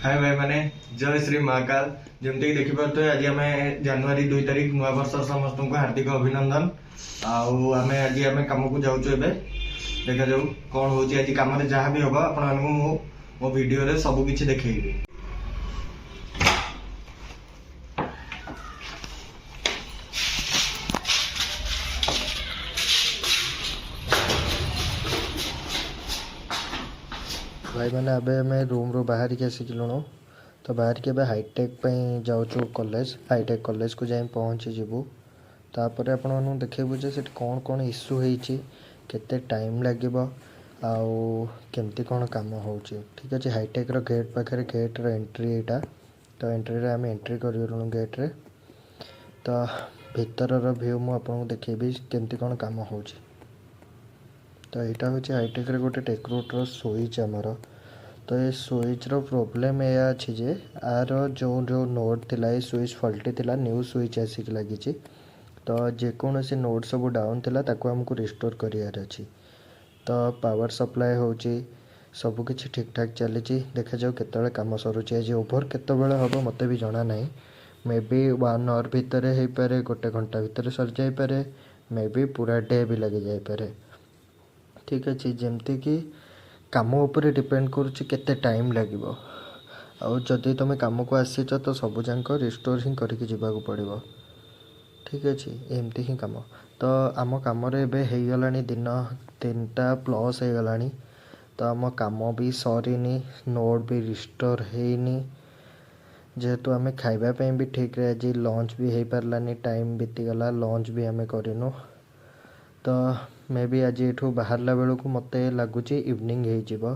हाय भाई मैंने जय श्री महाकाल जमती देखिपे आज आम जनवरी 2 तारिख नूआ वर्ष समस्त को हार्दिक अभिनंदन। आमे आज आम कम को जाऊँ देखा जाऊ कौन हो आज कम जहाँ भी हम आपण मो वीडियो सब किसी देखी। भाई मैंने अबे मैं रूम रो बाहर के आसिलुणु तो बाहर के हाईटेक जाऊँ कॉलेज हाईटेक कॉलेज को जाए पहुँची जीवु तापर आपण देखु जे कौन कौन इश्यू होती केते टाइम लगे आमती कौन कम हो ठीक अच्छे हाईटेक रो गेट पाखे गेट रो एंट्री यहाँ तो एंट्री रे आम एंट्री करूँ गेट रे तो भीतर व्यू मुझे देखेबी केमती कौन कम हो तो यहाँ हूँ हाईटेक रे गोटे टेक्रोट रो स्विच आमर तो ये स्विच रो प्रोब्लेम यह अच्छी जे आर जो जो नोड थिला ये स्विच फल्टी थिला न्यू स्विच आसिक लगी तो जेकोसी नोड सब डाउन थिला ताको हमको रिस्टोर करियार अछि तो पावर सप्लाई होची सब किछि ठीक ठाक चली देखा जाऊ केतले काम सरुची आज ओभर केतबेले हम मते भी जाना नहीं मे बी 1 आवर भितर हो पारे गोटे घंटा भितर सर जाई पारे मे बी पूरा डे भी लगी जाई पारे ठीक अच्छे जमती कि काम उपर डिपेंड करुच्ची केते टाइम लगे आदि तुम कम को आसीच तो सब जाक रिस्टोर ही करके जीवाक पड़ो ठीक अच्छे एमती ही कम तो आम कम होगला दिन 3टा प्लस हो गला तो आम कम भी सरीनी नोट भी रिस्टोर होनी जेहेतु आम खावाई भी ठीक रे आज लंच भी हो पारानी टाइम बीतीगला लंच भी आम करूँ तो मे बी आज ये बाहरला बेलू मत लगुच इवनिंग हो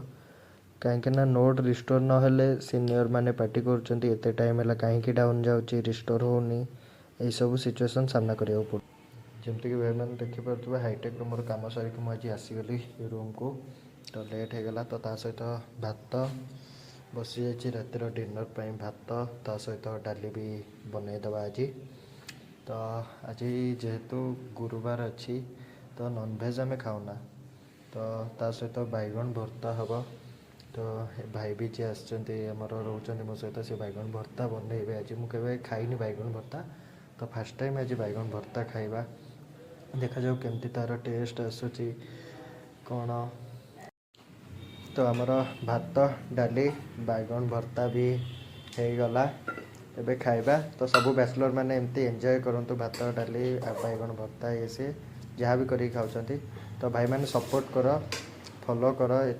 कहीं नोट रिस्टोर ना सीनियर माने पार्टी कर टाइम है कहीं डाउन जाऊँगी रिस्टोर होनी यही सब सिचुएसन सामना करा पड़े जमती कि भाई मैंने देखिपे हाईटेक मोर कम सर मुझे आसीगली रूम को तो लेट होगला तो सहित भात बसी जाइए रातिर डिनर भात ता सहित डाली भी बनईदे आज तो आज जेहेतु गुरुवार अच्छी तो नॉनवेज आम खाऊना तो सहित बैगन भर्ता हम तो भाई भी जी आमर रोच मो सहित से बैगन भर्ता बनइबे आज मुझे खाईनी बैगन भर्ता तो फास्ट टाइम आज बैगन भर्ता खाइबा देखा जाऊ केमती तार टेस्ट आसूची कौन तो आमर भात डाली बैगन भर्ता भी हो गला एबे खाइबा तो सब बैचलर मैंने एमती एंजॉय करंतु भात डाली बैगन भर्ता ये सी जहाँ भी करी खाऊँ तो भाई मैंने सपोर्ट कर फॉलो कर ये